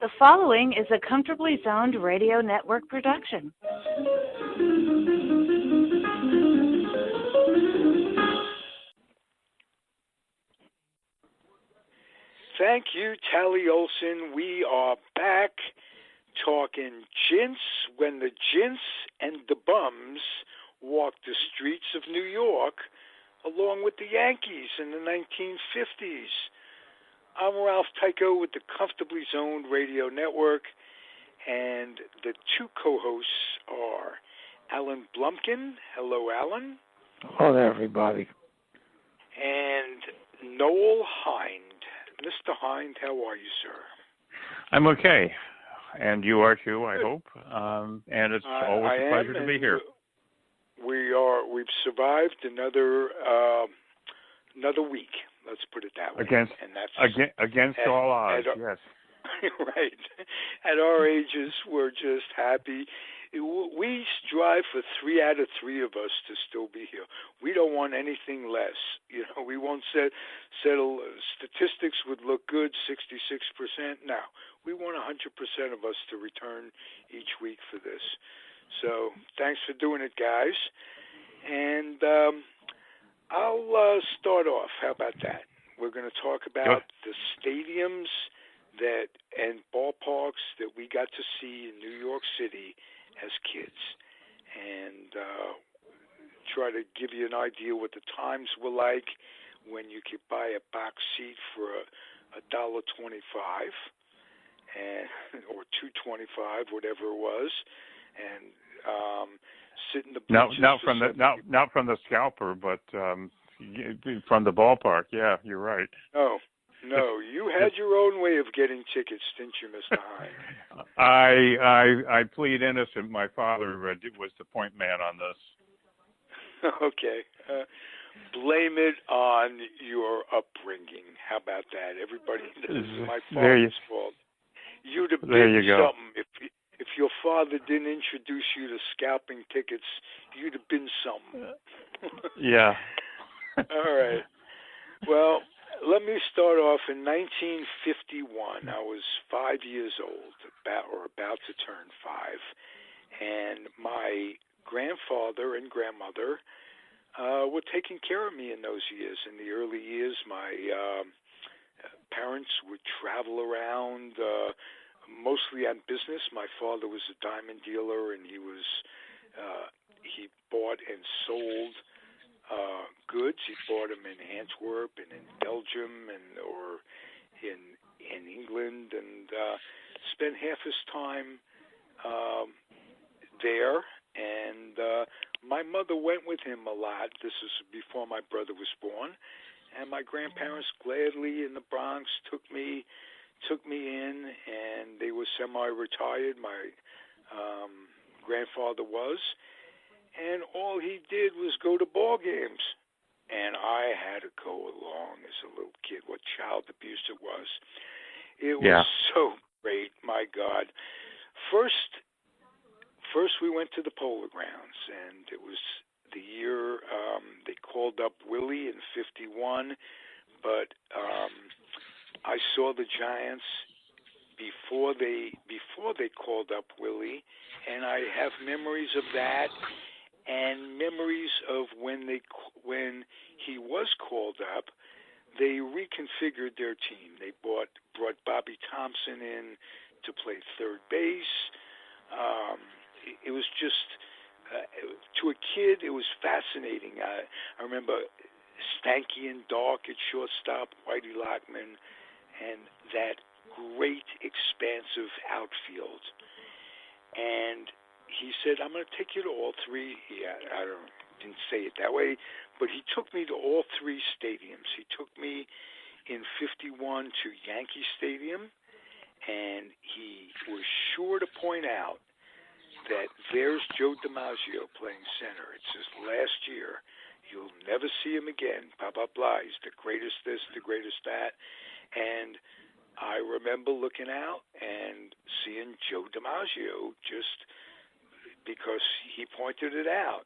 The following is a Comfortably Zoned Radio Network production. Thank you, Tally Olson. We are back talking Jints when the Jints and the Bums walked the streets of New York along with the Yankees in the 1950s. I'm Ralph Tyko with the Comfortably Zoned Radio Network, and the two co-hosts are Alan Blumkin. Hello, Alan. Hello, everybody. And Noel Hynd. Mr. Hynd, how are you, sir? I'm okay, and you are too, I hope. And it's always a pleasure to be here. We've survived another week. Let's put it that way. Against all odds, yes. Right. At our ages, we're just happy. We strive for 3 out of 3 of us to still be here. We don't want anything less. You know, we won't settle. Statistics would look good, 66%. No, we want 100% of us to return each week for this. So thanks for doing it, guys. And I'll start off. How about that? We're going to talk about the stadiums and ballparks that we got to see in New York City as kids, and try to give you an idea what the times were like when you could buy a box seat for $1.25 or $2.25, whatever it was, and sit in the bleachers. Not from the scalper, but from the ballpark. Yeah, you're right. No, you had your own way of getting tickets, didn't you, Mr. Hynd? I plead innocent. My father was the point man on this. Okay. Blame it on your upbringing. How about that? Everybody, this is my father's fault. You'd have been something. If your father didn't introduce you to scalping tickets, you'd have been something. Yeah. All right. Well, let me start off in 1951. I was 5 years old, about to turn 5, and my grandfather and grandmother were taking care of me in those years. In the early years, my parents would travel around, mostly on business. My father was a diamond dealer, and he bought and sold goods. He bought them in Antwerp and in Belgium or in England, and spent half his time there. And my mother went with him a lot. This is before my brother was born, and my grandparents gladly in the Bronx took me in, and they were semi-retired. My grandfather was. And all he did was go to ball games. And I had to go along as a little kid. What child abuse it was. It was so great, my God. First we went to the Polo Grounds, and it was the year they called up Willie in 51. But I saw the Giants before they called up Willie, and I have memories of that. And memories of when he was called up, they reconfigured their team. They brought Bobby Thompson in to play third base. It was just to a kid, it was fascinating. I remember Stanky and Dark at shortstop, Whitey Lockman, and that great expansive outfield. And he said, I'm going to take you to all 3. Didn't say it that way, but he took me to all 3 stadiums. He took me in 51 to Yankee Stadium, and he was sure to point out that there's Joe DiMaggio playing center. It's his last year. You'll never see him again. Blah, blah, blah. He's the greatest this, the greatest that. And I remember looking out and seeing Joe DiMaggio just because he pointed it out.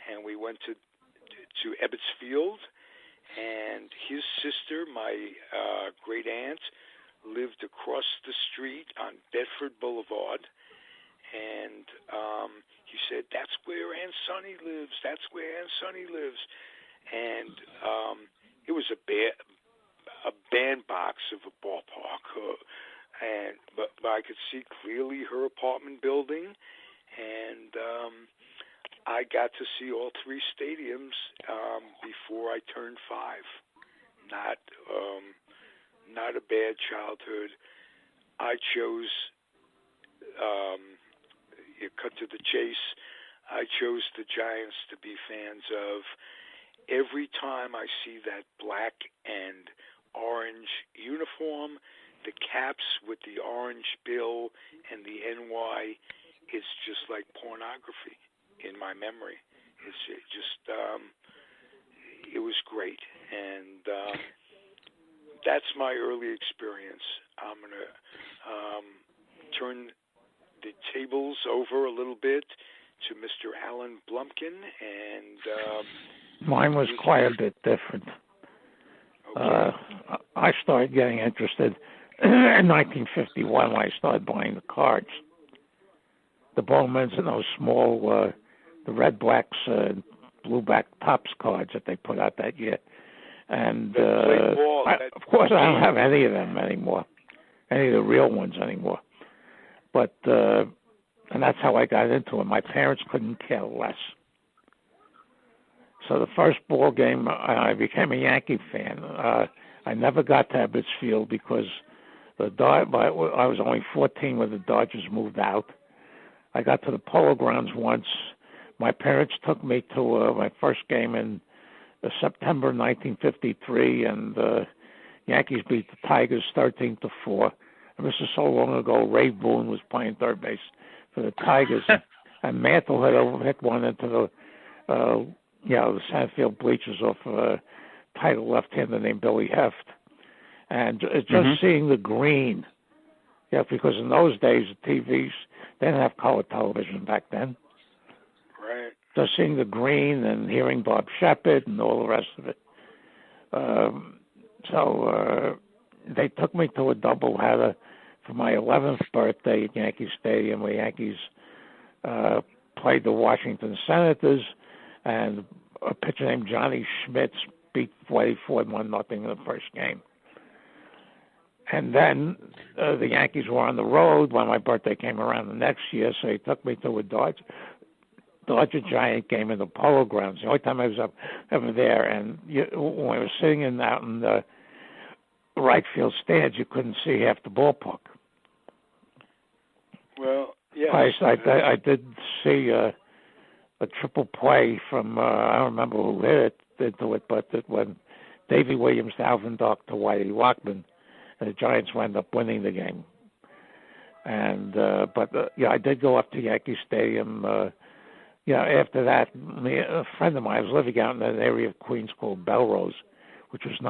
And we went to Ebbets Field, and his sister, my great aunt, lived across the street on Bedford Boulevard, and he said, "That's where Aunt Sonny lives. That's where Aunt Sonny lives." And it was a bandbox of a ballpark, but I could see clearly her apartment building, and I got to see all three stadiums before I turned 5. Not a bad childhood. I chose, you cut to the chase, I chose the Giants to be fans of. Every time I see that black and orange uniform, the caps with the orange bill and the NY, it's just like pornography in my memory. It was great, and that's my early experience. I'm going to turn the tables over a little bit to Mr. Alan Blumkin, and mine was quite a bit different. Okay. I started getting interested in 1951 when I started buying the cards. The Bowmans and those small, the red, blacks, blue back tops cards that they put out that year. And of course, I don't have any of them anymore, any of the real ones anymore. But and that's how I got into it. My parents couldn't care less. So the first ball game, I became a Yankee fan. I never got to Ebbets Field because I was only 14 when the Dodgers moved out. I got to the Polo Grounds once. My parents took me to my first game in September 1953, and the Yankees beat the Tigers 13-4. And this is so long ago. Ray Boone was playing third base for the Tigers, and Mantle had hit one into the center field bleachers off a title left-hander named Billy Heft. And just seeing the green, because in those days the TVs, they didn't have color television back then. Right. Just seeing the green and hearing Bob Shepard and all the rest of it. So they took me to a doubleheader for my 11th birthday at Yankee Stadium, where Yankees played the Washington Senators, and a pitcher named Johnny Schmitz beat Whitey Ford 1-0 in the first game. And then the Yankees were on the road when my birthday came around the next year, so he took me to a Dodger-Giant game in the Polo Grounds. The only time I was ever there. And when we were sitting out in the right field stands, you couldn't see half the ballpark. Well, yeah. I did see a triple play from, I don't remember who hit it into it, but when Davey Williams to Alvin Dark to Whitey Lockman, and the Giants wound up winning the game. And I did go up to Yankee Stadium. After that, a friend of mine was living out in an area of Queens called Belrose, which was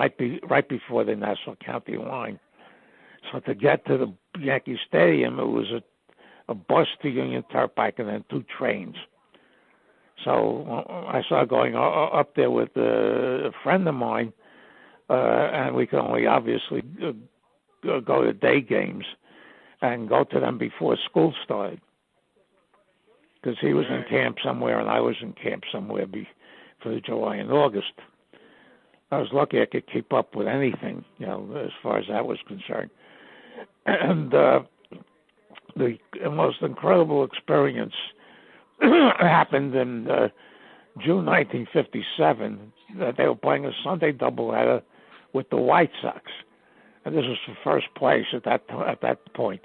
right before the Nassau County line. So to get to the Yankee Stadium, it was a bus to Union Turnpike and then 2 trains. So I started going up there with a friend of mine, and we could only obviously go to day games and go to them before school started, because he was in camp somewhere and I was in camp somewhere for the July and August. I was lucky I could keep up with anything, as far as that was concerned. And the most incredible experience happened in June 1957. That they were playing a Sunday doubleheader with the White Sox, and this was for first place at that point.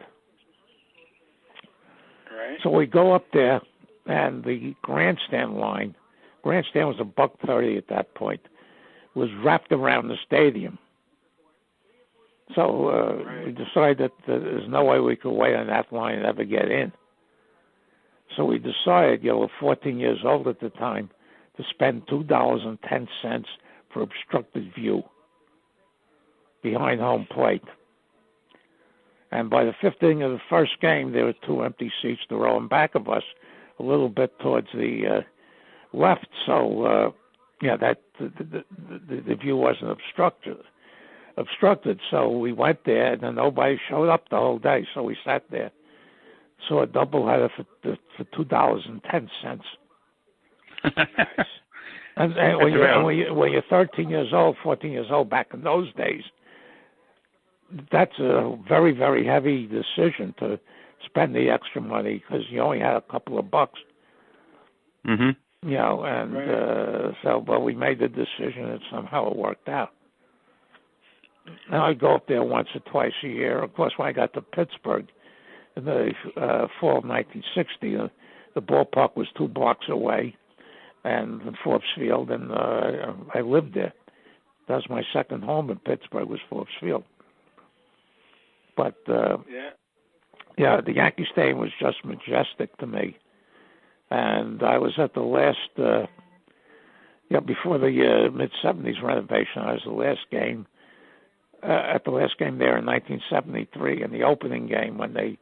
Right. So we go up there, and the grandstand was $1.30 at that point, was wrapped around the stadium. So we decided that there's no way we could wait on that line and ever get in. So we decided, we're 14 years old at the time, to spend $2.10 for obstructed view behind home plate. And by the 5th inning of the first game, there were 2 empty seats to row in back of us, a little bit towards the left. So, that the view wasn't obstructed. obstructed. So we went there, and then nobody showed up the whole day. So we sat there. Saw a doubleheader for $2.10. And when you're 13 years old, 14 years old, back in those days, that's a very, very heavy decision to spend the extra money because you only had a couple of bucks. Mm-hmm. You know, and but we made the decision, and somehow it worked out. And I go up there once or twice a year. Of course, when I got to Pittsburgh in the fall of 1960, the ballpark was 2 blocks away, and in Forbes Field, and I lived there. That was my second home in Pittsburgh, was Forbes Field. But the Yankee Stadium was just majestic to me. And I was at the last, before the mid-'70s renovation, I was at the last game there in 1973, and the opening game when they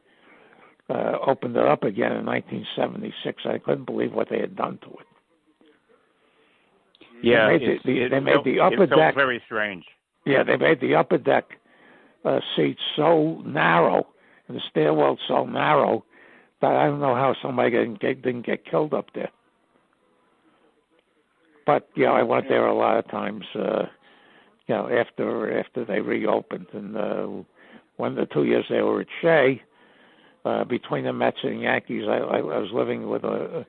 opened it up again in 1976. I couldn't believe what they had done to it. Yeah, they made the upper deck very strange. Yeah, they made the upper deck seats so narrow, and the stairwell so narrow, that I don't know how somebody didn't get killed up there. But I went there a lot of times. After they reopened, and one of the 2 years they were at Shea, between the Mets and the Yankees, I was living with a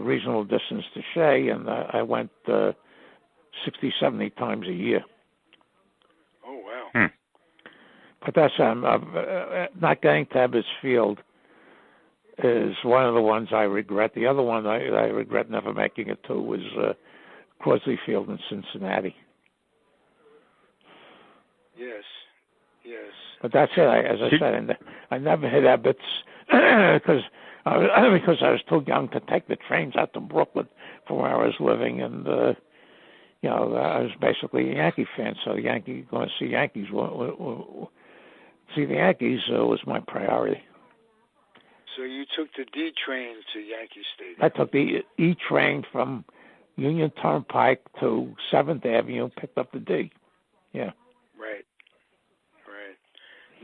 reasonable distance to Shea, and I went 60, 70 times a year. Oh wow! But that's not getting to Ebbets Field is one of the ones I regret. The other one I regret never making it to was Crosley Field in Cincinnati. Yes. But that's it. As I said, I never hit Ebbets because I was too young to take the trains out to Brooklyn from where I was living, and I was basically a Yankee fan. So going to see Yankees, see the Yankees was my priority. So you took the D train to Yankee Stadium. I took the E train from Union Turnpike to 7th Avenue and picked up the D. Yeah. Right.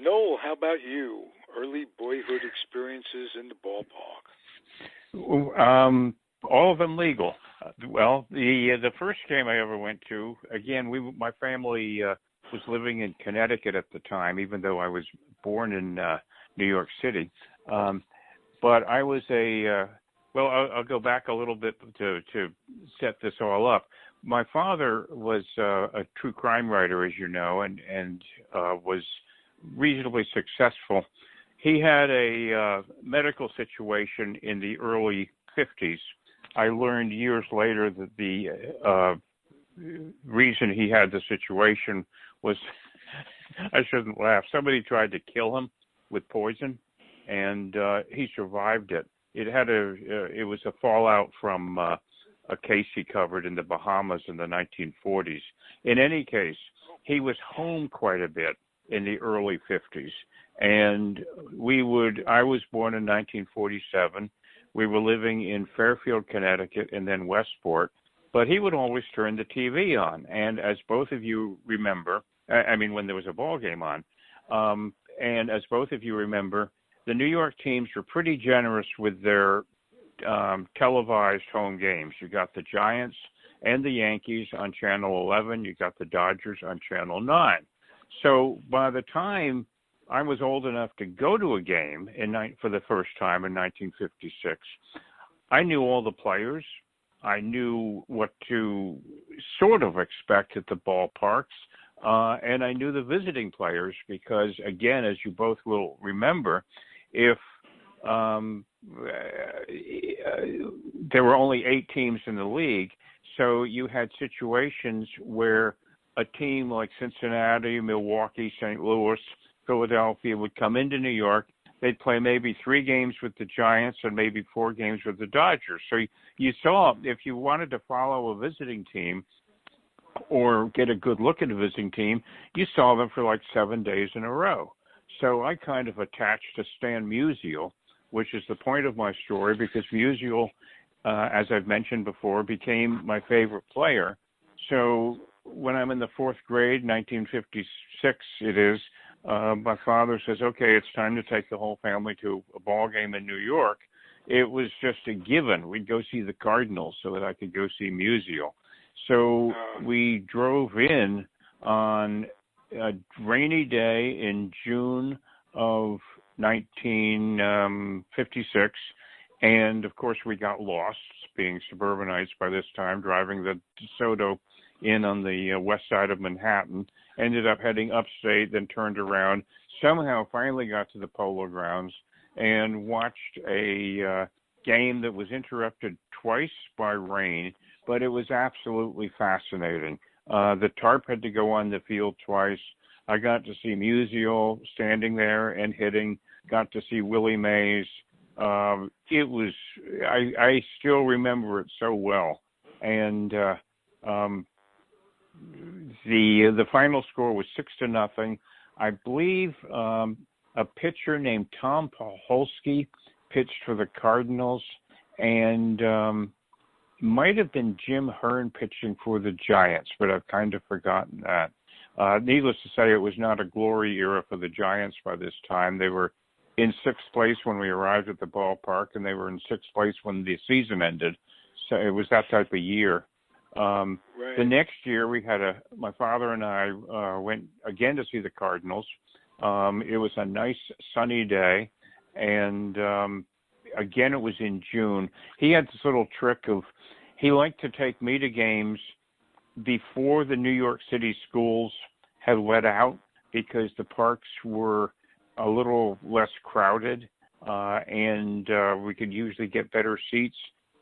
Noel, how about you? Early boyhood experiences in the ballpark? All of them legal. Well, the first game I ever went to, again, my family was living in Connecticut at the time, even though I was born in New York City. But I was I'll go back a little bit to set this all up. My father was a true crime writer, as you know, and was reasonably successful. He had a medical situation in the early 50s. I learned years later that the reason he had the situation was, I shouldn't laugh, somebody tried to kill him with poison, and he survived it. It was a fallout from a case he covered in the Bahamas in the 1940s. In any case, he was home quite a bit in the early 50s. And I was born in 1947. We were living in Fairfield, Connecticut, and then Westport. But he would always turn the TV on. And as both of you remember, when there was a ball game on, and as both of you remember, the New York teams were pretty generous with their televised home games. You got the Giants and the Yankees on Channel 11. You got the Dodgers on Channel 9. So by the time I was old enough to go to a game for the first time in 1956, I knew all the players. I knew what to sort of expect at the ballparks, and I knew the visiting players because, again, as you both will remember, if there were only 8 teams in the league, so you had situations where a team like Cincinnati, Milwaukee, St. Louis, Philadelphia would come into New York. They'd play maybe 3 games with the Giants and maybe 4 games with the Dodgers. So you saw, if you wanted to follow a visiting team or get a good look at a visiting team, you saw them for like 7 days in a row. So I kind of attached to Stan Musial, which is the point of my story, because Musial, as I've mentioned before, became my favorite player. So when I'm in the fourth grade, 1956 it is, my father says, okay, it's time to take the whole family to a ball game in New York. It was just a given. We'd go see the Cardinals so that I could go see Musial. So we drove in on a rainy day in June of 1956, and of course we got lost, being suburbanites by this time, driving the DeSoto in on the west side of Manhattan, ended up heading upstate, then turned around, somehow finally got to the Polo Grounds and watched a game that was interrupted twice by rain, but it was absolutely fascinating. The tarp had to go on the field twice. I got to see Musial standing there and hitting, got to see Willie Mays. It was, I still remember it so well. And the final score was 6-0. I believe a pitcher named Tom Paholski pitched for the Cardinals, and might have been Jim Hearn pitching for the Giants, but I've kind of forgotten that. Needless to say, it was not a glory era for the Giants by this time. They were in sixth place when we arrived at the ballpark, and they were in sixth place when the season ended. So it was that type of year. Right. The next year, we had my father and I went again to see the Cardinals. It was a nice sunny day, and again, it was in June. He had this little trick of, he liked to take me to games before the New York City schools had let out, because the parks were a little less crowded, and we could usually get better seats.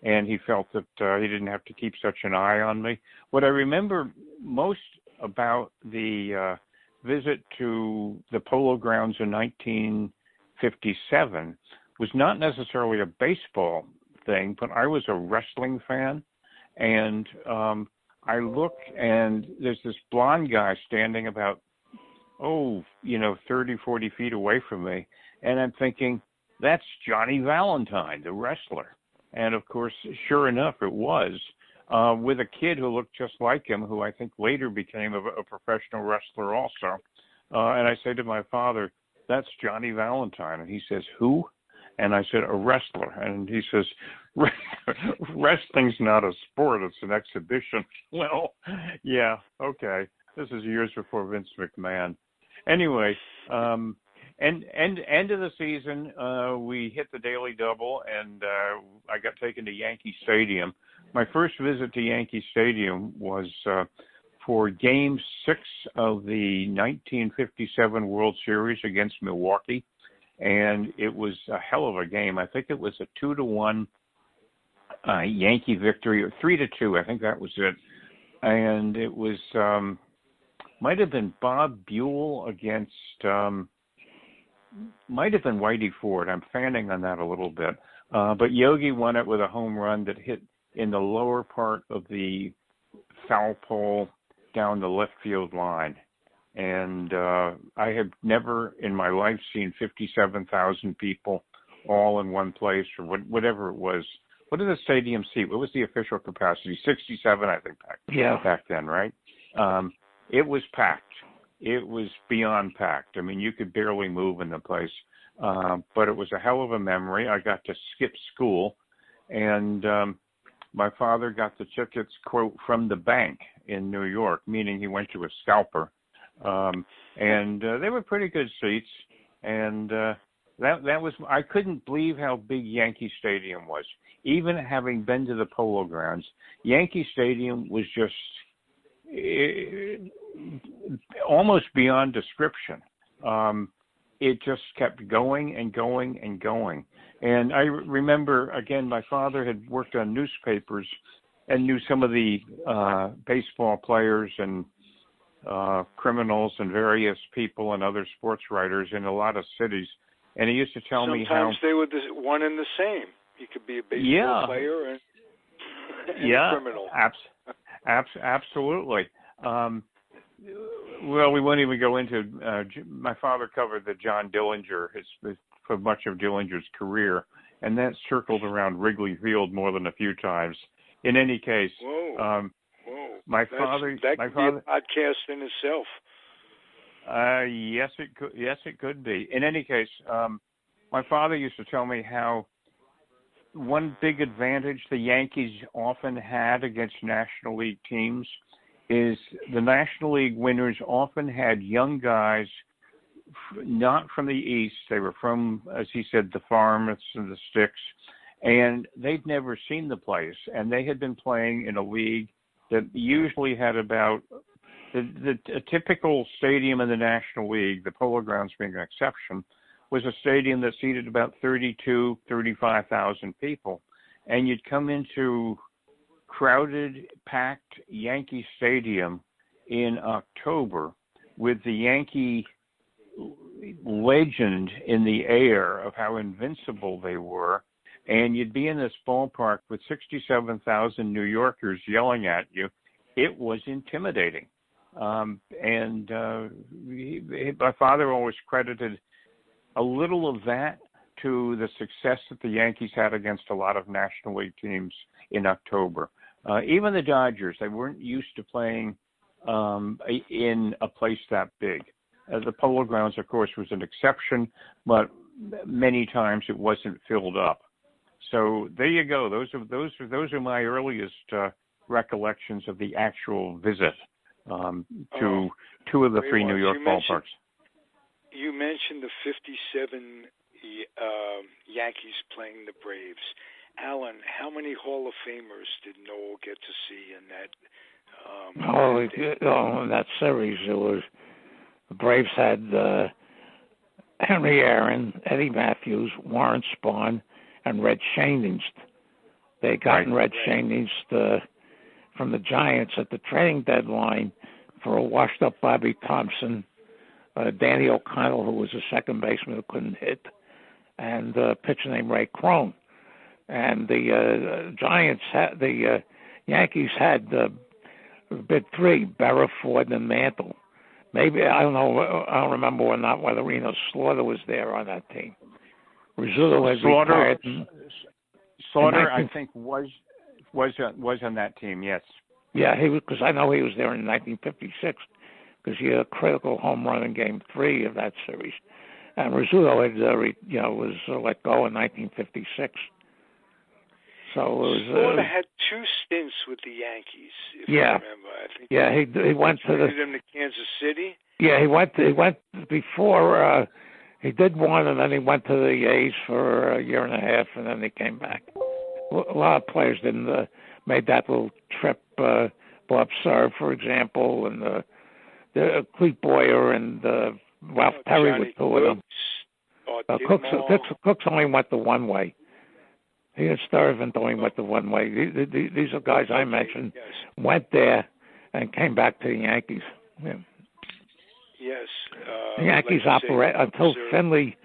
And he felt that he didn't have to keep such an eye on me. What I remember most about the visit to the Polo Grounds in 1957 was not necessarily a baseball thing, but I was a wrestling fan. And I look, and there's this blonde guy standing about, 30, 40 feet away from me. And I'm thinking, that's Johnny Valentine, the wrestler. And, of course, sure enough, it was, with a kid who looked just like him, who I think later became a professional wrestler also. And I say to my father, that's Johnny Valentine. And he says, who? And I said, a wrestler. And he says, wrestling's not a sport, it's an exhibition. Well, yeah, okay. This is years before Vince McMahon. Anyway, end of the season, we hit the Daily Double, and I got taken to Yankee Stadium. My first visit to Yankee Stadium was for Game 6 of the 1957 World Series against Milwaukee, and it was a hell of a game. I think it was a 2-1 Yankee victory, or 3-2. I think that was it. And it was might have been Bob Buell against might have been Whitey Ford. I'm fanning on that a little bit. But Yogi won it with a home run that hit in the lower part of the foul pole down the left field line. And I have never in my life seen 57,000 people all in one place, or whatever it was. What did the stadium seat? What was the official capacity? 67, I think, back then, right? It was packed. It was beyond packed. I mean, you could barely move in the place. But it was a hell of a memory. I got to skip school, and my father got the tickets, quote, from the bank in New York, meaning he went to a scalper. And they were pretty good seats. And that was, I couldn't believe how big Yankee Stadium was. Even having been to the Polo Grounds, Yankee Stadium was just almost beyond description. It just kept going and going and going. And I remember, again, my father had worked on newspapers and knew some of the baseball players and criminals and various people and other sports writers in a lot of cities. And he used to tell me how... Sometimes they were one and the same. You could be a baseball player and a criminal. Absolutely. Well, we won't even go into... my father covered the John Dillinger for much of Dillinger's career, and that circled around Wrigley Field more than a few times. In any case, Whoa. my father. That My could father. be a podcast in itself. Yes, it could. Yes, it could be. In any case, my father used to tell me how one big advantage the Yankees often had against National League teams is the National League winners often had young guys, not from the East. They were from, as he said, the farms and the sticks, and they'd never seen the place. And they had been playing in a league that usually had about a typical stadium in the National League, the Polo Grounds being an exception, was a stadium that seated about 35,000 people. And you'd come into crowded, packed Yankee Stadium in October with the Yankee legend in the air of how invincible they were, and you'd be in this ballpark with 67,000 New Yorkers yelling at you. It was intimidating. My father always credited a little of that to the success that the Yankees had against a lot of National League teams in October. Even the Dodgers, they weren't used to playing in a place that big. The Polo Grounds, of course, was an exception, but many times it wasn't filled up. So there you go. Those are my earliest recollections of the actual visit to two of the three New York ballparks. You mentioned the 57 Yankees playing the Braves. Alan, how many Hall of Famers did Noel get to see in that? In that series, it was the Braves had Henry Aaron, Eddie Matthews, Warren Spahn, and Red Schoendienst. They gotten Red Schoendienst from the Giants at the trading deadline for a washed-up Bobby Thompson, Danny O'Connell, who was a second baseman who couldn't hit, and a pitcher named Ray Crone. And the Yankees had bid three: Berra, Ford, and Mantle. Maybe I don't know. I don't remember or not whether Reno Slaughter was there on that team. Rizzuto had retired. Slaughter, I think, was on that team. Yes. Yeah, he was, because I know he was there in 1956 because he had a critical home run in Game 3 of that series. And Rizzuto had, was let go in 1956. So it was. Slaughter had two stints with the Yankees, if I remember. I think he went to Kansas City. Yeah, he went before. He did one, and then he went to the A's for a year and a half, and then he came back. A lot of players didn't made that little trip. Bob Serve, for example, and the Clete Boyer and Ralph Perry were two of them. Cooks only went the one way. He and Sturvant only went the one way. These are guys I mentioned went there and came back to the Yankees. Yeah. Yes. The Yankees operate until Charlie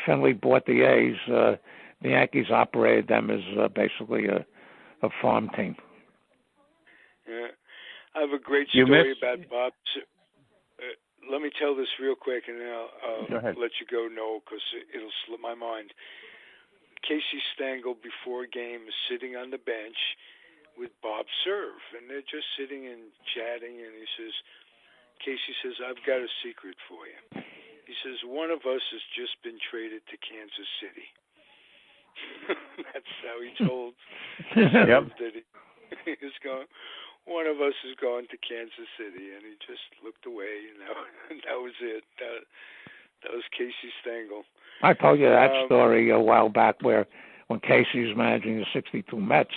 Finley bought the A's. The Yankees operated them as basically a farm team. Yeah. I have a great story about Bob. Let me tell this real quick, and then I'll let you go, Noel, because it'll slip my mind. Casey Stengel, before a game, is sitting on the bench with Bob Serve, and they're just sitting and chatting, and Casey says, I've got a secret for you. He says, one of us has just been traded to Kansas City. That's how he told Serve that he was going. One of us is going to Kansas City, and he just looked away, and that was it. That was Casey Stengel. I told you that story a while back when Casey was managing the 62 Mets,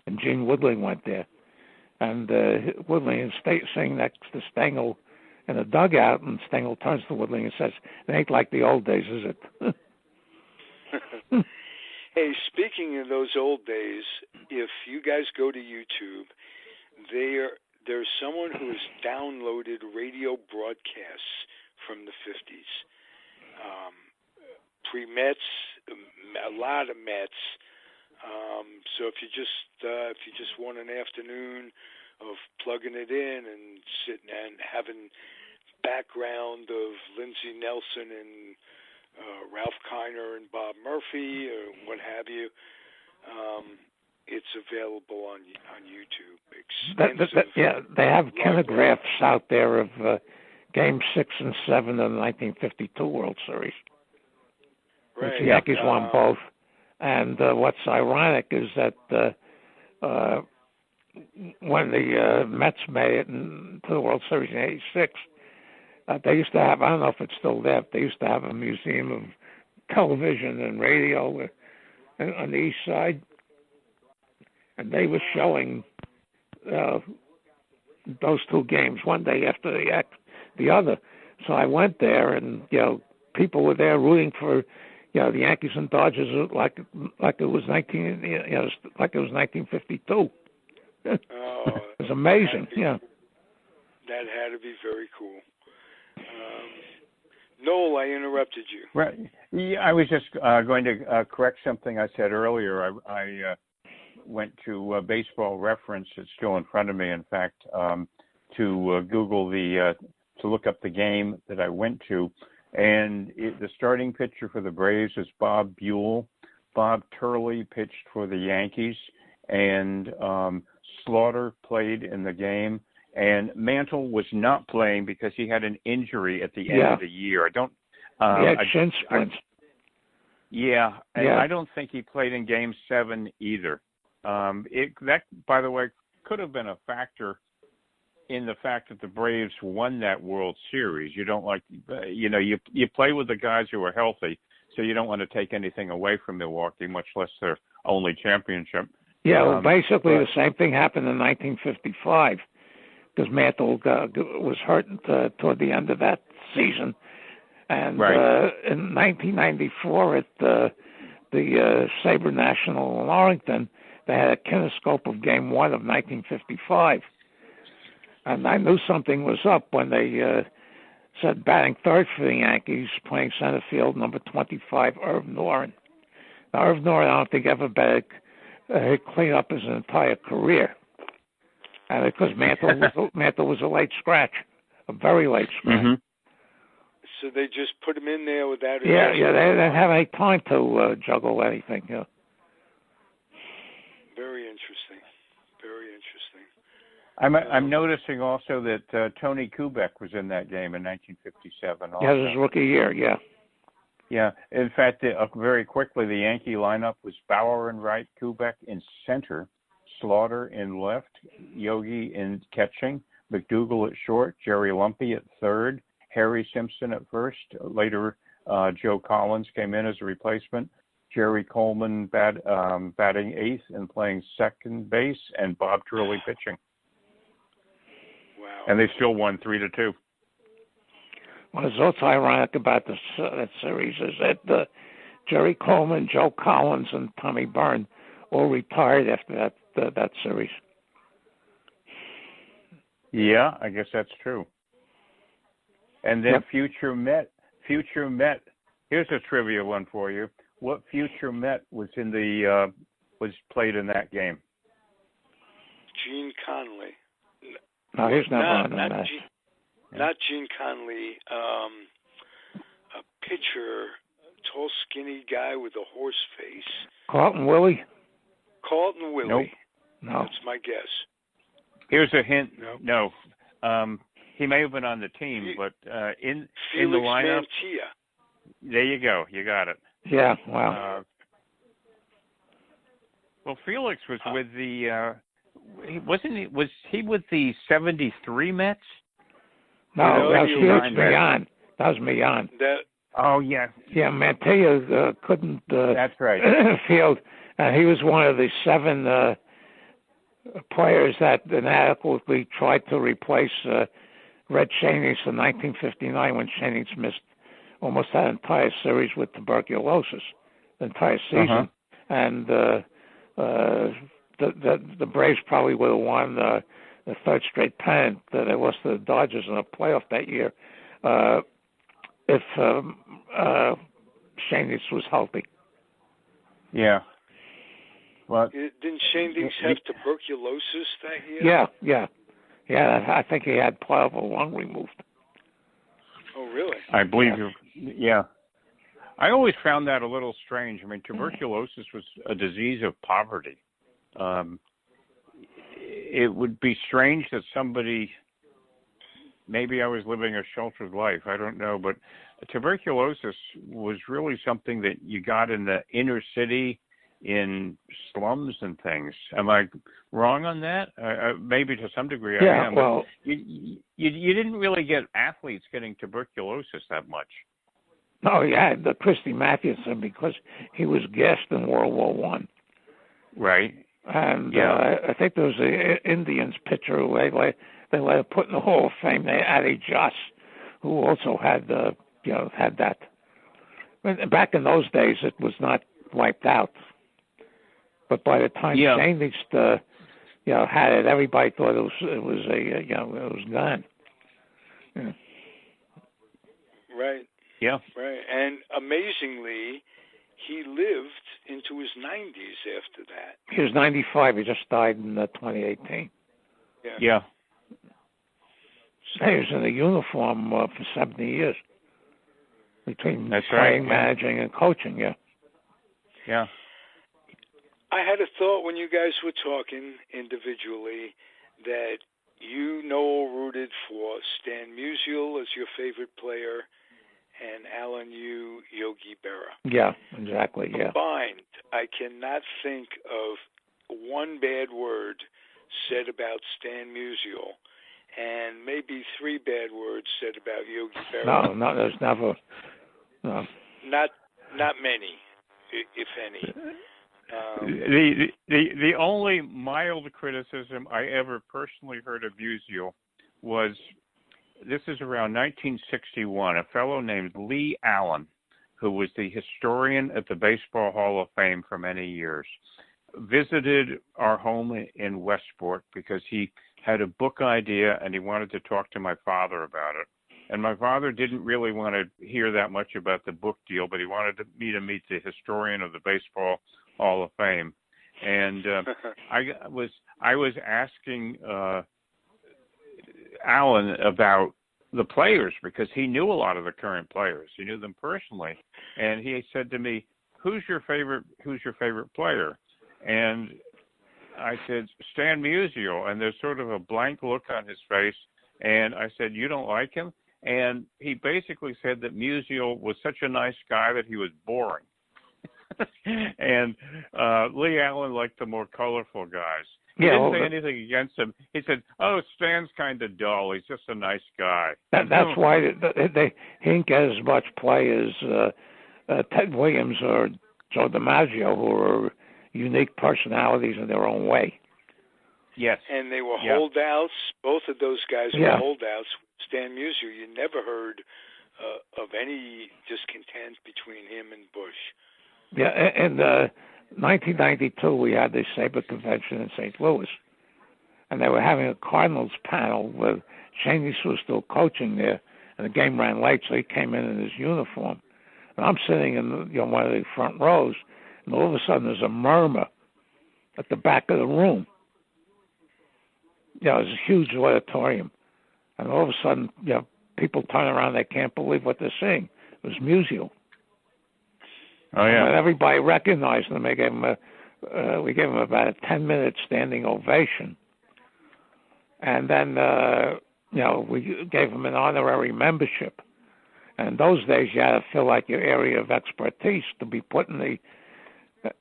and Gene Woodling went there. And Woodling is sitting next to Stengel in the dugout, and Stengel turns to Woodling and says, it ain't like the old days, is it? Hey, speaking of those old days, if you guys go to YouTube, there's someone who has downloaded radio broadcasts from the 50s. Pre-Mets, a lot of Mets. So if you just want an afternoon of plugging it in and sitting and having background of Lindsey Nelson and Ralph Kiner and Bob Murphy or what have you, it's available on YouTube. Extensive. They have kilographs out there of Game 6 and 7 of the 1952 World Series. Right. The Yankees won both. And what's ironic is that when the Mets made it to the World Series in '86, they used to have, I don't know if it's still there, but they used to have a museum of television and radio on the east side. And they were showing those two games one day after the other. So I went there, and people were there rooting for the Yankees and Dodgers like it was 1952. Oh, it was amazing. That had to be very cool. Noel, I interrupted you. Right. Yeah, I was just going to correct something I said earlier. I went to Baseball Reference. It's still in front of me, in fact, to Google to look up the game that I went to. And the starting pitcher for the Braves is Bob Buell. Bob Turley pitched for the Yankees, and Slaughter played in the game. And Mantle was not playing because he had an injury at the end of the year. He had shin splints. I don't think he played in Game 7 either. That, by the way, could have been a factor in the fact that the Braves won that World Series. You don't you play with the guys who are healthy, so you don't want to take anything away from Milwaukee, much less their only championship. Yeah, basically the same thing happened in 1955 because Mantle was hurt toward the end of that season. And in 1994 at the Sabre National in Arlington, they had a kinescope of Game 1 of 1955. And I knew something was up when they said batting third for the Yankees, playing center field, number 25, Irv Noren. Now, Irv Noren, I don't think ever batted clean up his entire career. And because Mantle was a late scratch, a very late scratch. Mm-hmm. So they just put him in there without. They didn't have any time to juggle anything. Very interesting. Very interesting. I'm noticing also that Tony Kubek was in that game in 1957. Also. Yeah, his rookie year. Yeah. Yeah. In fact, very quickly, the Yankee lineup was Bauer in right, Kubek in center, Slaughter in left, Yogi in catching, McDougal at short, Jerry Lumpy at third, Harry Simpson at first. Later, Joe Collins came in as a replacement. Jerry Coleman batting eighth and playing second base, and Bob Turley pitching. Wow. And they still won 3-2. What's also ironic about that series is that Jerry Coleman, Joe Collins, and Tommy Byrne all retired after that series. Yeah, I guess that's true. And then future Met. Here's a trivia one for you. What future Met was played in that game? Gene Conley. No, he's not on that. Not Gene Conley. A pitcher, tall, skinny guy with a horse face. Carlton Willie? Carlton Willie. Nope. No. That's my guess. Here's a hint. No. He may have been on the team, but in Felix the lineup. Mantilla. There you go. You got it. Yeah. Wow. Well, Felix was with the. Was he with the 73 Mets? No, that was Felix Millan. That was Millan. Oh, yeah. Yeah, Mantilla couldn't That's right. field. He was one of the 7 players that inadequately tried to replace Red Schoendienst in 1959 when Schoendienst missed almost that entire series with tuberculosis, the entire season. And the Braves probably would have won the third straight pennant that they lost to the Dodgers in the playoff that year if Schoendienst was healthy. Yeah. Well, didn't Schoendienst have tuberculosis that year? Yeah. I think he had part of a lung removed. Oh, really? I believe you. Yeah. I always found that a little strange. I mean, tuberculosis was a disease of poverty. it would be strange that somebody, maybe I was living a sheltered life, I don't know, but tuberculosis was really something that you got in the inner city, in slums and things. Am I wrong on that? Maybe to some degree I am. Well, you didn't really get athletes getting tuberculosis that much. No, you had the Christy Mathewson because he was gassed in World War One. Right. And I think there was an Indians pitcher who they let him put in the Hall of Fame. They had a Joss who also had had that. But back in those days, it was not wiped out. But by the time St. Louis, had it, everybody thought it was gone. Yeah. Right. Yeah. Right. And amazingly, he lived into his 90s after that. He was 95. He just died in 2018. Yeah. He was in a uniform for 70 years. Between That's playing, right. managing, and coaching, Yeah. I had a thought when you guys were talking individually that you, Noel, rooted for Stan Musial as your favorite player, and Alan, you, Yogi Berra. Yeah, exactly, yeah. Combined, I cannot think of one bad word said about Stan Musial, and maybe 3 bad words said about Yogi Berra. No, there's never. No. Not many, if any. The only mild criticism I ever personally heard of Musial was, this is around 1961, a fellow named Lee Allen, who was the historian at the Baseball Hall of Fame for many years, visited our home in Westport because he had a book idea and he wanted to talk to my father about it. And my father didn't really want to hear that much about the book deal, but he wanted me to meet the historian of the Baseball Hall of Fame. And I was asking Alan about the players because he knew a lot of the current players. He knew them personally. And he said to me, who's your favorite player? And I said, Stan Musial. And there's sort of a blank look on his face. And I said, you don't like him? And he basically said that Musial was such a nice guy that he was boring. And Lee Allen liked the more colorful guys. He didn't say anything against him. He said, oh, Stan's kind of dull. He's just a nice guy. That's why he didn't get as much play as Ted Williams or Joe DiMaggio, who are unique personalities in their own way. Yes. And they were holdouts. Both of those guys were holdouts. Stan Musial, you never heard of any discontent between him and Bush. Yeah, in 1992, we had the Sabre Convention in St. Louis, and they were having a Cardinals panel where Cheney was still coaching there, and the game ran late, so he came in his uniform. And I'm sitting in one of the front rows, and all of a sudden there's a murmur at the back of the room. It was a huge auditorium. And all of a sudden, people turn around, they can't believe what they're seeing. It was Musial. Oh, yeah. And everybody recognized him. They gave him we gave him about a 10-minute standing ovation. And then, we gave him an honorary membership. And in those days, you had to fill out your area of expertise to be put in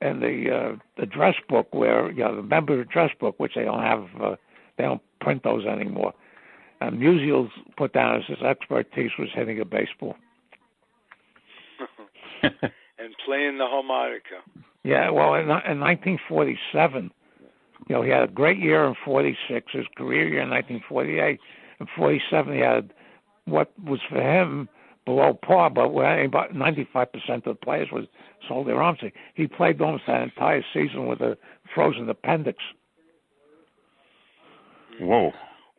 the address book where, the member address book, which they don't have, they don't print those anymore. And Musial's put down as his expertise was hitting a baseball. And playing the harmonica. Yeah, well, in 1947, he had a great year in 46, his career year in 1948. In 47, he had what was for him below par, but about 95% of the players sold their arms. He played almost that entire season with a frozen appendix. Whoa.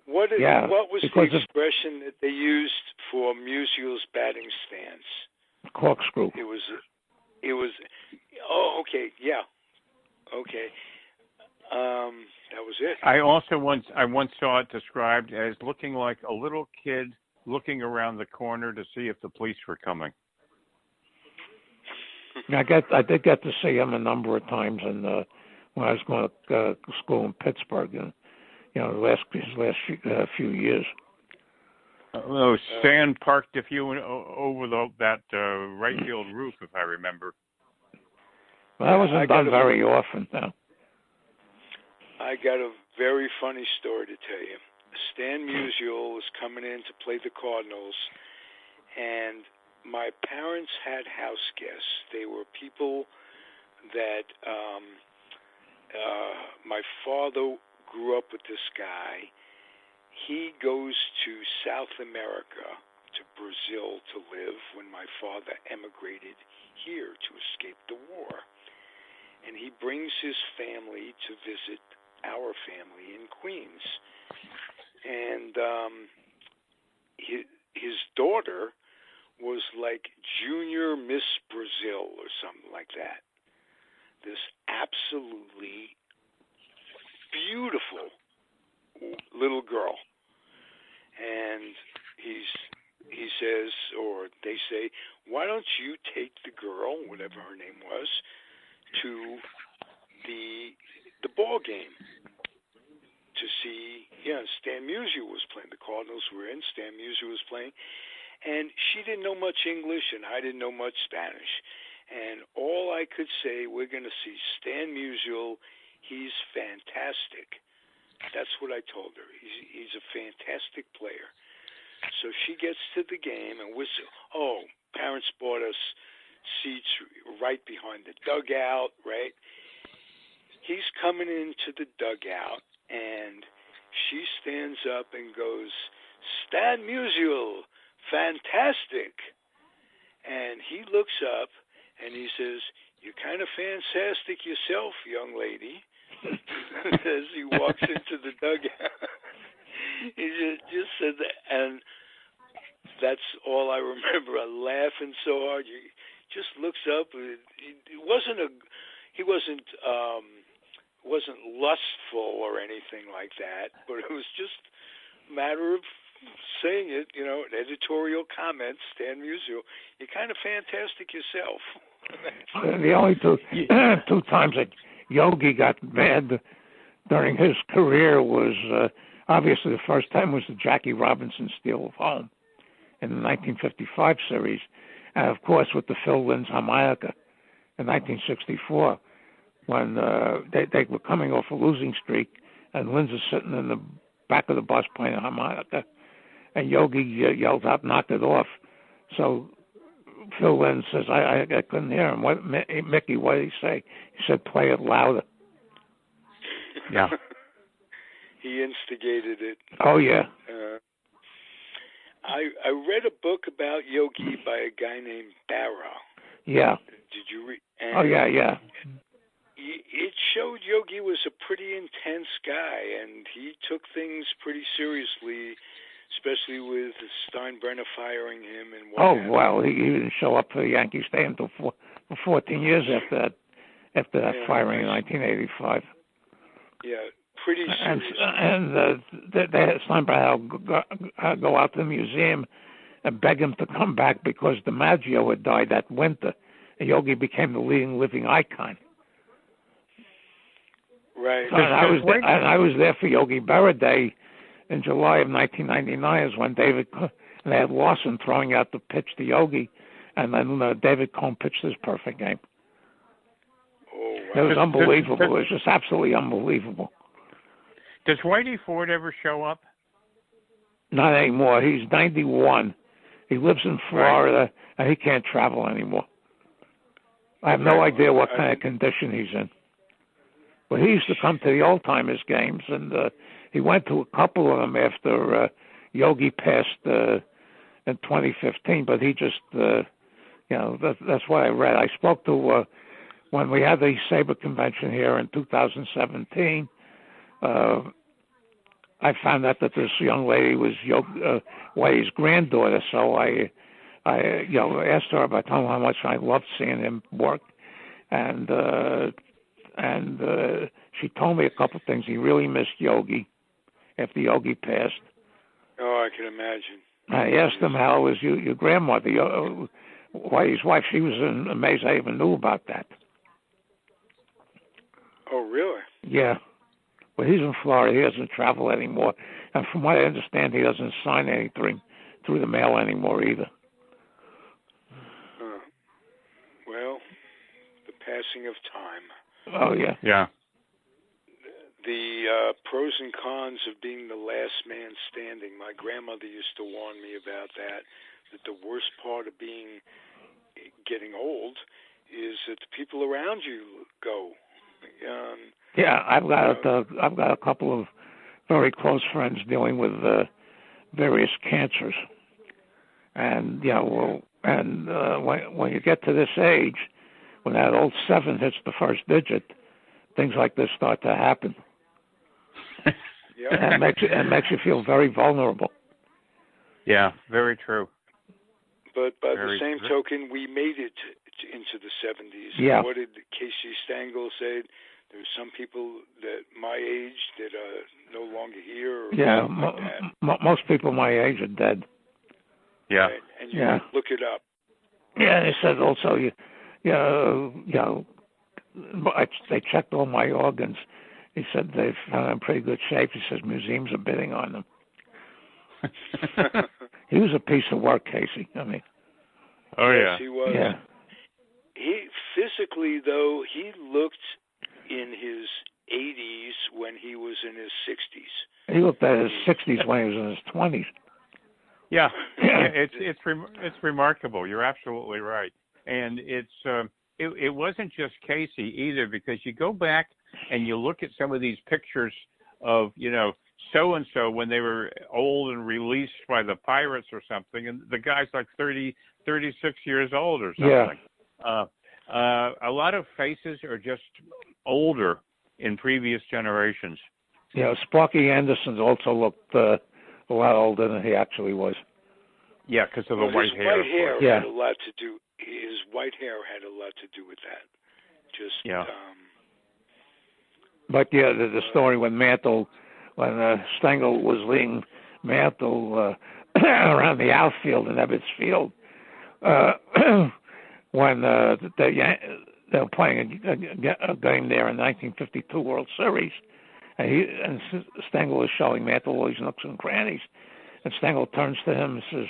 What was the expression that they used for Musial's batting stance? Corkscrew. It was. Oh, okay, yeah, okay. That was it. I once saw it described as looking like a little kid looking around the corner to see if the police were coming. I did get to see him a number of times, and when I was going to school in Pittsburgh, and his last few years. Stan parked a few over that right field roof, if I remember. Well, that wasn't done very often, though. I got a very funny story to tell you. Stan Musial was coming in to play the Cardinals, and my parents had house guests. They were people that my father grew up with this guy. He goes to South America, to Brazil, to live when my father emigrated here to escape the war. And he brings his family to visit our family in Queens. And his daughter was like junior Miss Brazil or something like that. This absolutely beautiful little girl. And he says, or they say, why don't you take the girl, whatever her name was, to the ball game to see, Stan Musial was playing. The Cardinals were in, Stan Musial was playing, and she didn't know much English, and I didn't know much Spanish. And all I could say, we're going to see Stan Musial. He's fantastic. That's what I told her. He's a fantastic player. So she gets to the game, and parents bought us seats right behind the dugout, right? He's coming into the dugout, and she stands up and goes, Stan Musial, fantastic. And he looks up, and he says, you're kind of fantastic yourself, young lady. As he walks into the dugout. He just said that, and that's all I remember. I laughing so hard. He just looks up. He wasn't lustful or anything like that, but it was just a matter of saying it. An editorial comment. Stan Musial, you're kind of fantastic yourself. The only two times that Yogi got mad during his career was obviously the first time was the Jackie Robinson steal of home in the 1955 series, and of course with the Phil Linz harmonica in 1964 when they were coming off a losing streak, and Linz is sitting in the back of the bus playing a harmonica, and Yogi yells out, knock it off. So Phil Linz says, I couldn't hear him. Mickey, what did he say? He said, play it louder. Yeah. He instigated it. Oh, yeah. I read a book about Yogi by a guy named Barra. Yeah. Did you read? Yeah. It showed Yogi was a pretty intense guy, and he took things pretty seriously, especially with Steinbrenner firing him and what happened. Well, he didn't show up for the Yankee stadium for 14 years after that firing in 1985. Yeah, pretty serious. And they had Steinbrenner go out to the museum and beg him to come back because DiMaggio had died that winter, and Yogi became the leading living icon. Right. So, and I was there for Yogi Berra Day in July of 1999 is when they had Lawson throwing out the pitch to Yogi, and then David Cohn pitched his perfect game. Oh, wow. It was unbelievable. It was just absolutely unbelievable. Does Whitey Ford ever show up? Not anymore. He's 91. He lives in Florida, and he can't travel anymore. I have no idea what kind of condition he's in. But he used to come to the old-timers games, and he went to a couple of them after Yogi passed in 2015, but he just, that's what I read. I spoke to, when we had the SABR convention here in 2017, I found out that this young lady was Whitey's granddaughter, so I asked her about how much I loved seeing him work, and she told me a couple of things. He really missed Yogi after Yogi passed. Oh, I can imagine. I asked him, how was your grandmother, Whitey's wife? She was amazed I even knew about that. Oh, really? Yeah. But he's in Florida. He doesn't travel anymore. And from what I understand, he doesn't sign anything through the mail anymore either. Well, the passing of time. Oh, yeah. Yeah. The pros and cons of being the last man standing. My grandmother used to warn me about that the worst part of getting old is that the people around you go. Yeah, I've got a couple of very close friends dealing with various cancers, and when you get to this age, when that old 7 hits the first digit, things like this start to happen. Yeah, and it makes you feel very vulnerable. Yeah, very true. But by Very the same true. token, we made it into the 70s. Yeah. What did Casey Stengel say? There's some people that my age that are no longer here. Or Yeah, like that. Most people my age are dead. Yeah. Right? And you look it up. Yeah, they said also, they checked all my organs. He said they found I'm in pretty good shape. He says museums are bidding on them. He was a piece of work, Casey. I mean. Oh, yes, he was. Yeah. He physically, though, he looked in his 80s when he was in his 60s. He looked at his 60s when he was in his 20s. Yeah, it's remarkable. You're absolutely right, and it wasn't just Casey either, because you go back and you look at some of these pictures of so and so when they were old and released by the Pirates or something, and the guy's like 30, 36 years old or something. Yeah. A lot of faces are just older in previous generations. Sparky Anderson also looked a lot older than he actually was. Yeah, because of the white hair. White hair yeah. had a lot to do. His white hair had a lot to do with that. Just yeah. But the story when Stengel was leading Mantle around the outfield in Ebbets Field, when they were playing a game there in 1952 World Series, and Stengel was showing Mantle all these nooks and crannies, and Stengel turns to him and says,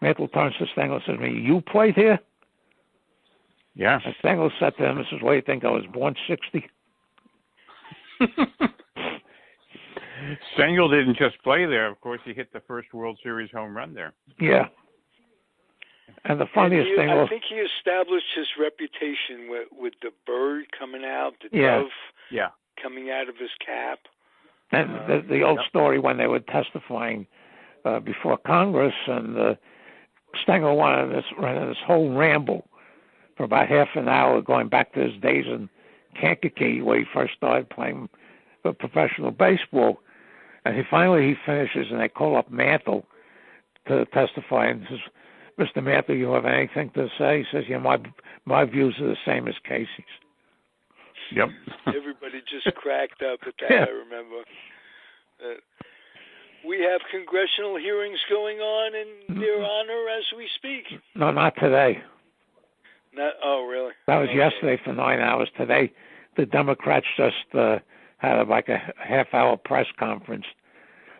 Mantle turns to Stengel and says, "You played here?" Yeah. And Stengel said to him, "This is where you think I was born 60?" Stengel didn't just play there. Of course, he hit the first World Series home run there. Yeah. And the funniest thing was, I think he established his reputation with the bird coming out, the dove coming out of his cap. And the old story when they were testifying before Congress, and Stengel wanted this whole ramble for about half an hour, going back to his days in Kankakee, where he first started playing professional baseball. And he finishes, and they call up Mantle to testify, and says, "Mr. Mantle, you have anything to say?" He says, "Yeah, my views are the same as Casey's." Yep. Everybody just cracked up at that. I remember. We have congressional hearings going on in their honor as we speak. No, not today. Oh, really? That was yesterday for 9 hours. Today, the Democrats just had like a half-hour press conference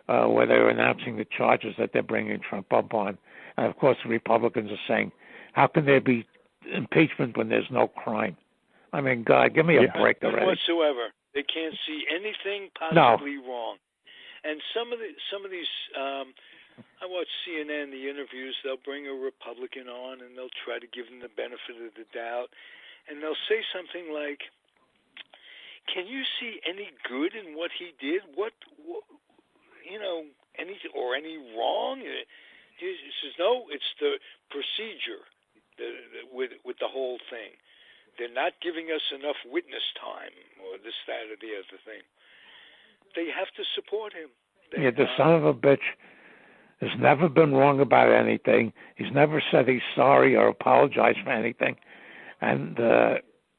where they were announcing the charges that they're bringing Trump up on. And, of course, the Republicans are saying, how can there be impeachment when there's no crime? I mean, God, give me a break already. Whatsoever. They can't see anything possibly wrong. And some of these, I watch CNN, the interviews, they'll bring a Republican on and they'll try to give them the benefit of the doubt. And they'll say something like, can you see any good in what he did? Any wrong? He says, no, it's the procedure with the whole thing. They're not giving us enough witness time, or this, that, or the other thing. They have to support him. The son of a bitch has never been wrong about anything. He's never said he's sorry or apologized for anything. And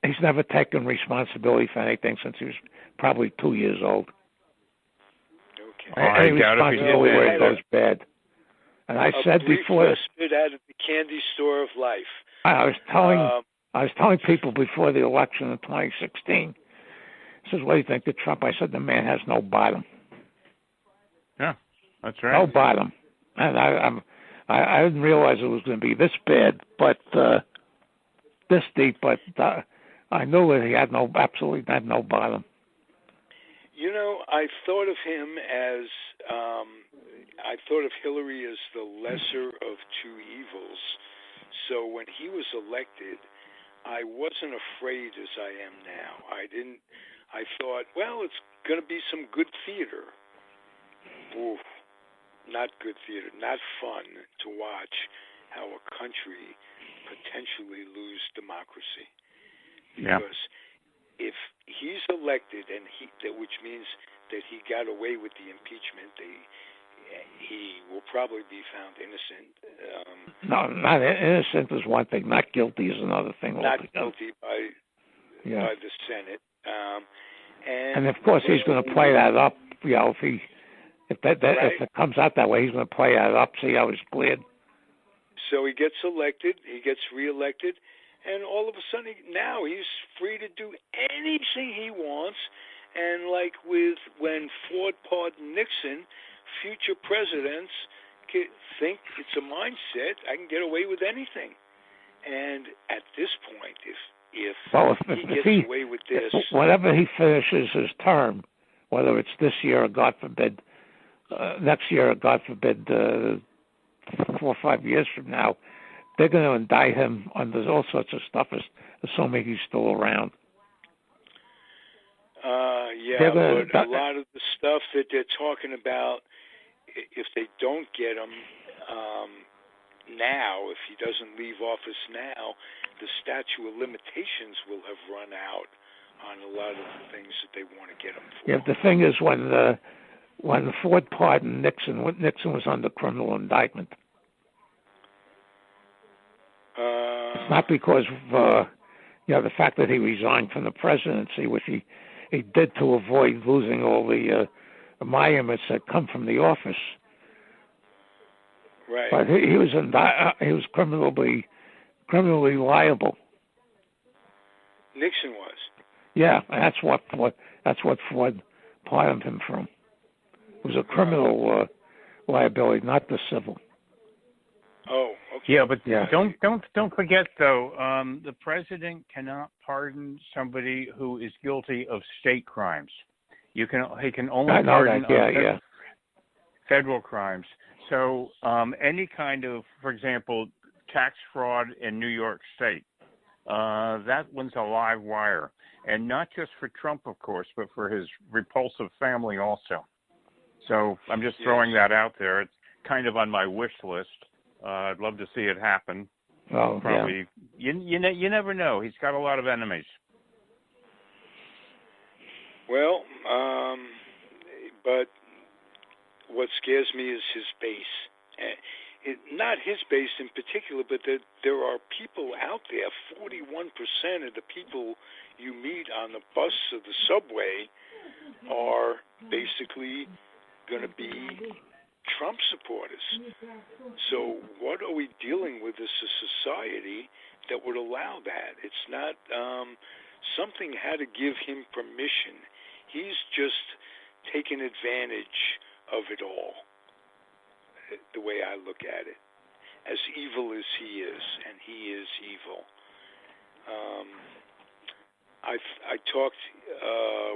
he's never taken responsibility for anything since he was probably 2 years old. Okay. Any responsibility where it goes bad. And I said before, spit out of the candy store of life. I was telling people before the election in 2016, says, "What do you think of Trump?" I said, "The man has no bottom." Yeah, that's right. No bottom. And I didn't realize it was going to be this bad, but this deep. But I knew that he absolutely had no bottom. You know, I thought of him as I thought of Hillary as the lesser of two evils. So when he was elected, I wasn't afraid as I am now. I thought, well, it's going to be some good theater. Oof, not good theater, not fun to watch how a country potentially lose democracy. Because if he's elected, which means that he got away with the impeachment, he will probably be found innocent. No, not innocent is one thing. Not guilty is another thing. Not guilty by the Senate. And of course, he's going to play that up. You know, if it comes out that way, he's going to play that up. See how he's played. So he gets elected. He gets reelected. And all of a sudden, now he's free to do anything he wants. And like when Ford pardoned Nixon, future presidents think it's a mindset. I can get away with anything. And at this point, if he gets away with this, whenever he finishes his term, whether it's this year or God forbid, next year or God forbid, 4 or 5 years from now, they're going to indict him under all sorts of stuff, assuming he's still around. But a lot of the stuff that they're talking about, if they don't get him now, if he doesn't leave office now, the statute of limitations will have run out on a lot of the things that they want to get him for. Yeah, the thing is, when Ford pardoned Nixon was under criminal indictment. It's not because of the fact that he resigned from the presidency, which he did to avoid losing all the emoluments that come from the office. Right. But he was criminally liable. Nixon was. Yeah, that's what Ford pardoned him from. It was a criminal liability, not the civil. Oh, okay. Yeah, but don't forget though, the president cannot pardon somebody who is guilty of state crimes. He can only pardon federal crimes. So any kind of, for example, tax fraud in New York State, that one's a live wire, and not just for Trump, of course, but for his repulsive family also. So I'm just throwing that out there. It's kind of on my wish list. I'd love to see it happen. Oh, probably. Yeah. You never know. He's got a lot of enemies. Well, but what scares me is his base. Not his base in particular, but there are people out there. 41% of the people you meet on the bus or the subway are basically going to be Trump supporters. So what are we dealing with as a society that would allow that? It's not something had to give him permission. He's just taken advantage of it all, the way I look at it. As evil as he is, and he is evil. I talked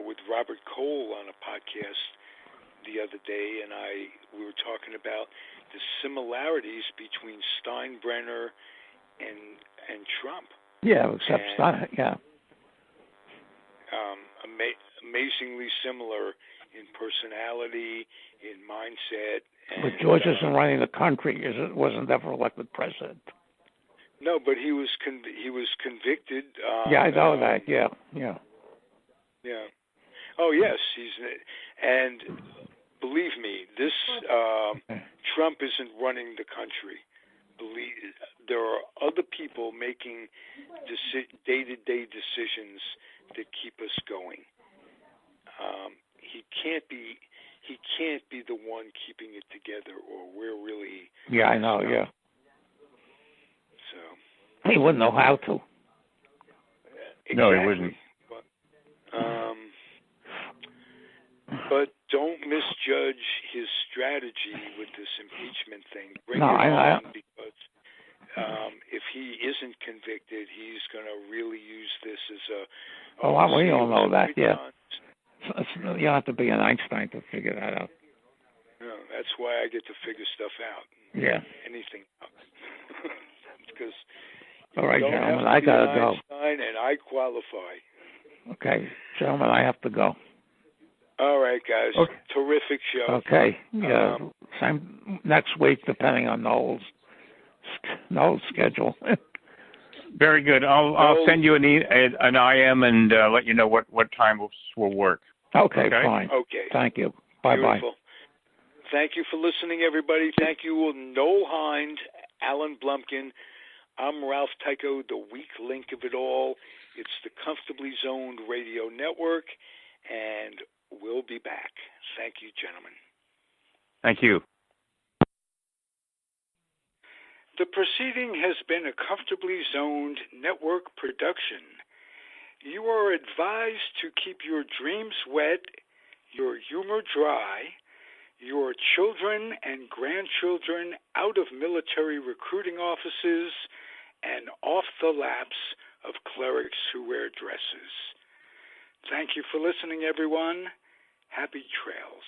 with Robert Cole on a podcast the other day, and we were talking about the similarities between Steinbrenner and Trump. Yeah, except Stein, yeah. Amazingly similar in personality, in mindset. But George isn't running the country. Wasn't ever elected president. No, but he was convicted. Yeah, I know that. Yeah. Oh yes, and believe me, this Trump isn't running the country. There are other people making day-to-day decisions that keep us going. He can't be the one keeping it together, or we're really. Yeah, I know. Yeah. So. He wouldn't know how to. Exactly. No, he wouldn't. But, But don't misjudge his strategy with this impeachment thing. Bring it on, because if he isn't convicted, he's going to really use this as a... we all know that, yeah. You have to be an Einstein to figure that out. No, that's why I get to figure stuff out. Yeah. Anything out. Because all right, gentlemen, I got to go. Einstein and I qualify. Okay, gentlemen, I have to go. All right, guys. Okay. Terrific show. Okay. Yeah. Same next week, depending on Noel's schedule. Very good. I'll send you an IM and let you know what time will work. Okay, fine. Okay. Thank you. Bye-bye. Thank you for listening, everybody. Thank you, Noel Hynd, Alan Blumkin. I'm Ralph Tyko, the weak link of it all. It's the Comfortably Zoned Radio Network, and we'll be back. Thank you, gentlemen. Thank you. The proceeding has been a Comfortably Zoned Network production. You are advised to keep your dreams wet, your humor dry, your children and grandchildren out of military recruiting offices and off the laps of clerics who wear dresses. Thank you for listening, everyone. Happy trails.